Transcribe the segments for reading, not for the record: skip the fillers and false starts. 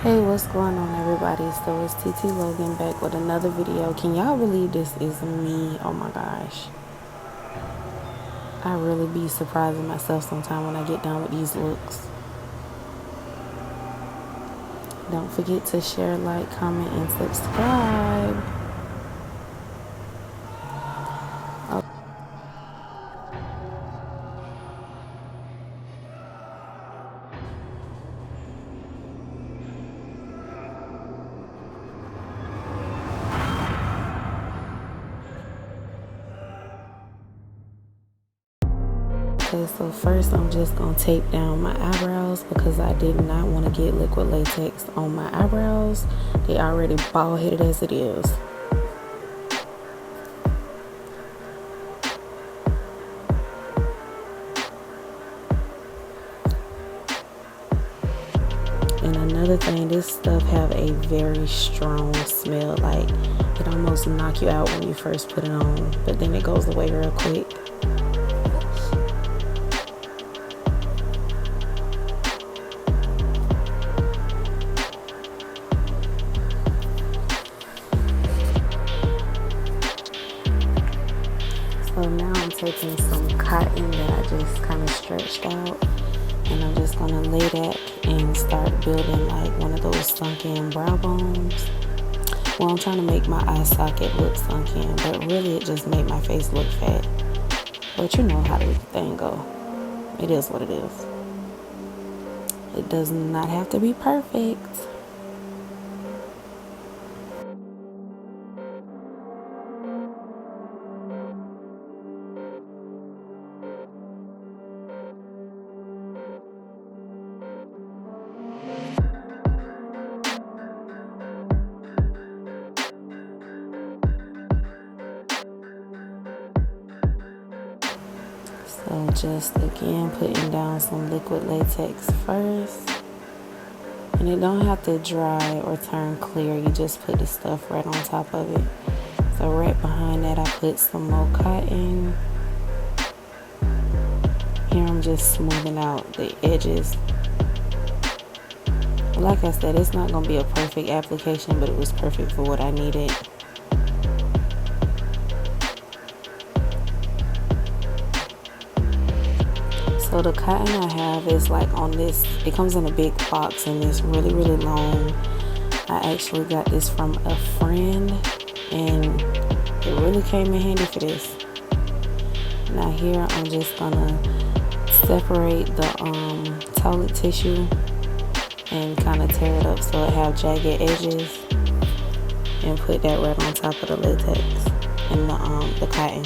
Hey, what's going on, everybody? So it's TT Logan back with another video. Can y'all believe this is me? Oh my gosh. I really be surprising myself sometime when I get done with these looks. Don't forget to share, like, comment, and subscribe. Okay, so first I'm just going to tape down my eyebrows because I did not want to get liquid latex on my eyebrows. They already bald headed as it is. And another thing, this stuff have a very strong smell. Like, it almost knock you out when you first put it on, but then it goes away real quick. So now I'm taking some cotton that I just kind of stretched out, and I'm just gonna lay that and start building like one of those sunken brow bones. Well, I'm trying to make my eye socket look sunken, but really it just made my face look fat. But you know how the thing go. It is what it is. It does not have to be perfect. So just again putting down some liquid latex first. And it don't have to dry or turn clear. You just put the stuff right on top of it. So right behind that I put some more cotton. Here I'm just smoothing out the edges. Like I said, it's not going to be a perfect application, but it was perfect for what I needed. So the cotton I have is like on this, it comes in a big box and it's really, really long. I actually got this from a friend and it really came in handy for this. Now here I'm just gonna separate the toilet tissue and kind of tear it up so it have jagged edges and put that right on top of the latex and the cotton.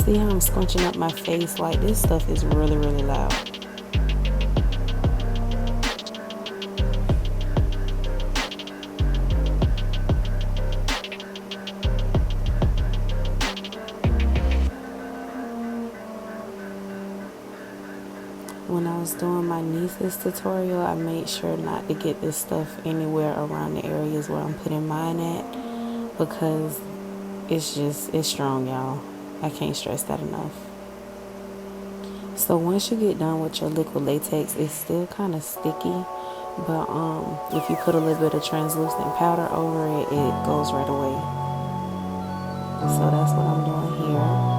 See how I'm scrunching up my face? Like, this stuff is really, really loud. When I was doing my niece's tutorial, I made sure not to get this stuff anywhere around the areas where I'm putting mine at because it's strong, y'all. I can't stress that enough. So once you get done with your liquid latex, it's still kind of sticky, but if you put a little bit of translucent powder over it, it goes right away. So that's what I'm doing here.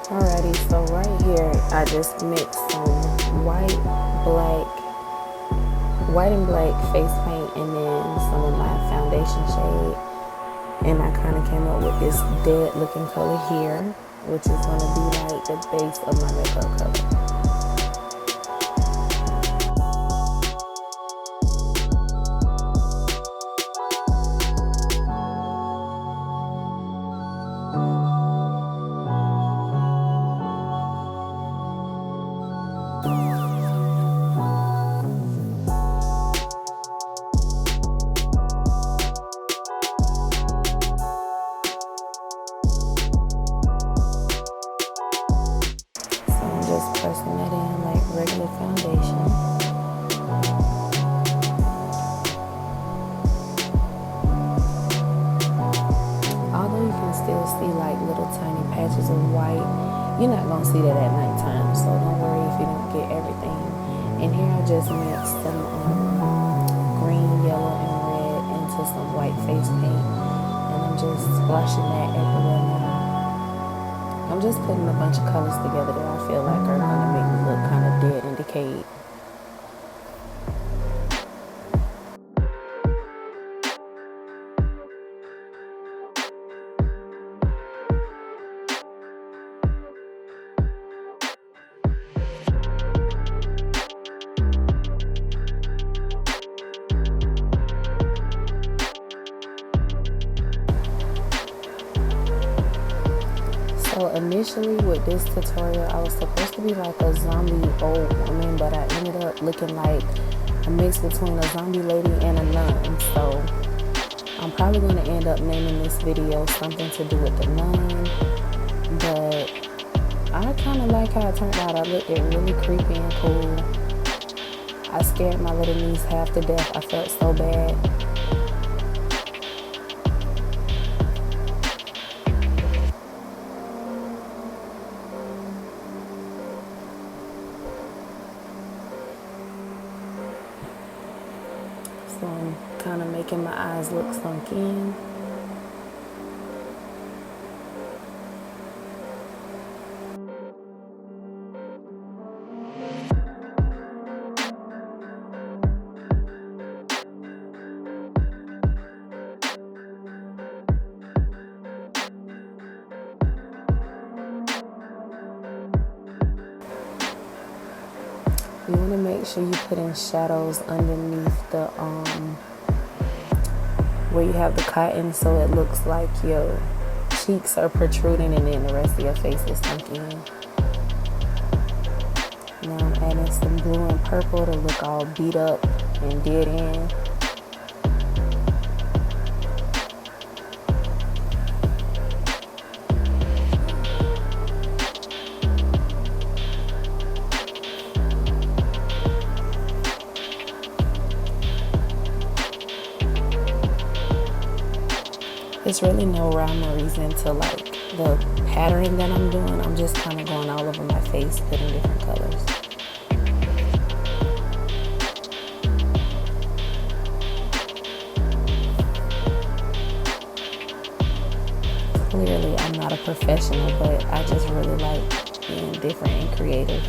Alrighty, so right here I just mixed some white and black face paint and then some of my foundation shade, and I kind of came up with this dead looking color here, which is going to be like the base of my makeup color. Just pressing that in like regular foundation. Although you can still see like little tiny patches of white, you're not going to see that at nighttime, so don't worry if you don't get everything. And here I just mixed some green, yellow, and red into some white face paint, and I'm just splashing that everywhere now. I'm just putting a bunch of colors together that I feel like are going to make me look kind of dead and decayed. So initially with this tutorial, I was supposed to be like a zombie old woman, but I ended up looking like a mix between a zombie lady and a nun. So I'm probably going to end up naming this video something to do with the nun, but I kind of like how it turned out. I looked it really creepy and cool. I scared my little niece half to death. I felt so bad. So I'm kind of making my eyes look sunk in. You want to make sure you put in shadows underneath the where you have the cotton, so it looks like your cheeks are protruding and then the rest of your face is sunk in. Now I'm adding some blue and purple to look all beat up and dead in. There's really no rhyme or reason to like the pattern that I'm doing. I'm just kind of going all over my face, putting different colors. Clearly, I'm not a professional, but I just really like being different and creative.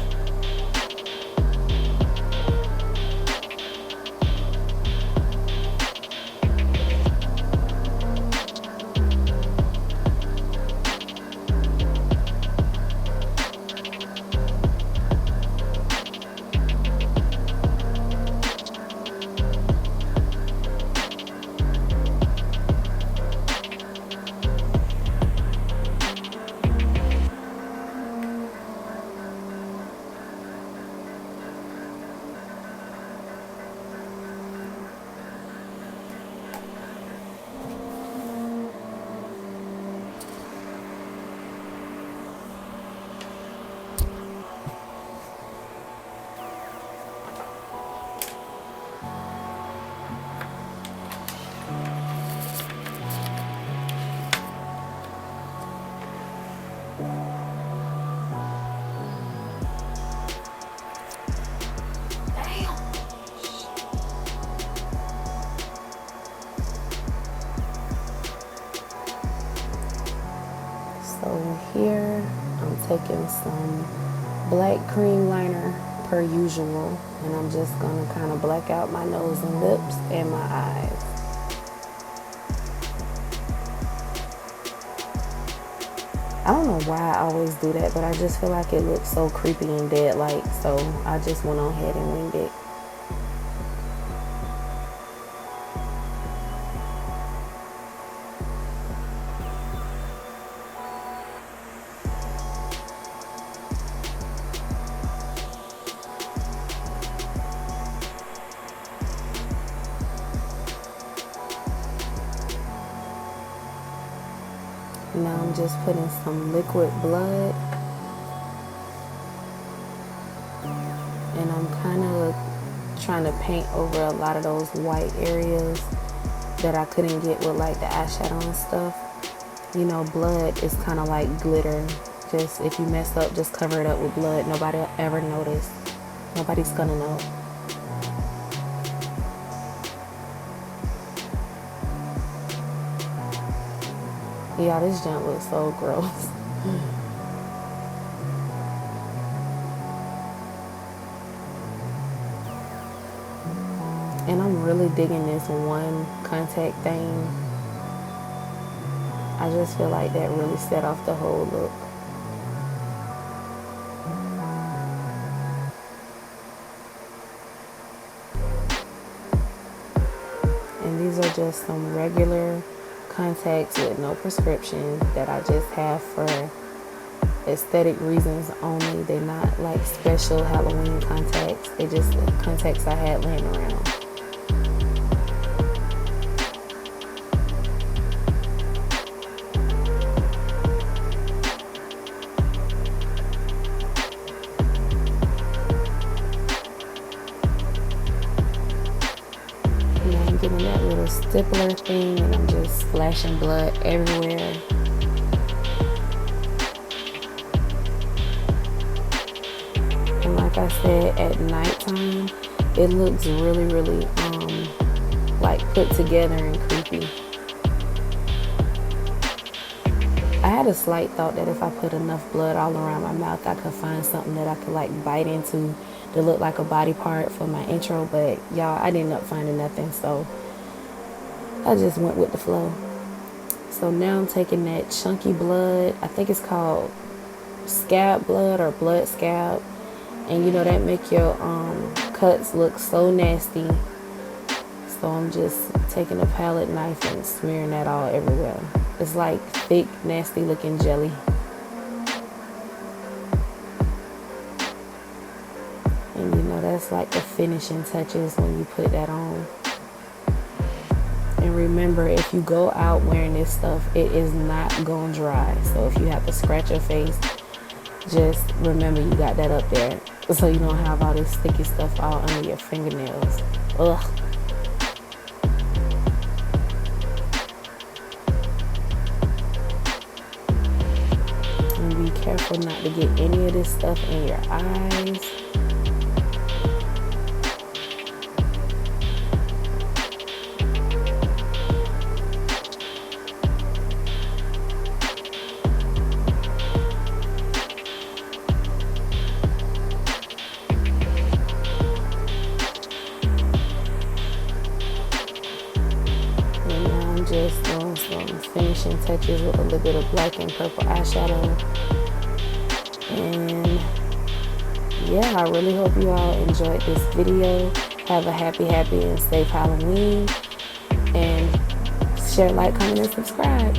So here I'm taking some black cream liner per usual, and I'm just going to kind of black out my nose and lips and my eyes. I don't know why I always do that, but I just feel like it looks so creepy and dead-like, so I just went on ahead and winged it. Now I'm just putting some liquid blood, and I'm kind of trying to paint over a lot of those white areas that I couldn't get with like the eyeshadow and stuff. You know, blood is kind of like glitter. Just if you mess up, just cover it up with blood. Nobody will ever notice. Nobody's gonna know. Yeah, this junk looks so gross. And I'm really digging this one contact thing. I just feel like that really set off the whole look. And these are just some regular contacts with no prescription that I just have for aesthetic reasons only. They're not like special Halloween contacts. They're just contacts I had laying around. Getting that little stippler thing, and I'm just splashing blood everywhere. And like I said, at nighttime it looks really like put together and creepy. I had a slight thought that if I put enough blood all around my mouth, I could find something that I could like bite into to look like a body part for my intro, but y'all, I didn't end up finding nothing, so I just went with the flow. So now I'm taking that chunky blood, I think it's called scab blood or blood scab, and you know that make your cuts look so nasty. So I'm just taking a palette knife and smearing that all everywhere. It's like thick, nasty looking jelly. And you know that's like the finishing touches when you put that on. And remember, if you go out wearing this stuff, it is not gonna dry. So if you have to scratch your face, just remember you got that up there, so you don't have all this sticky stuff all under your fingernails. Ugh. And be careful not to get any of this stuff in your eyes. Just doing some finishing touches with a little bit of black and purple eyeshadow. And yeah, I really hope you all enjoyed this video. Have a happy and safe Halloween. And share, like, comment, and subscribe.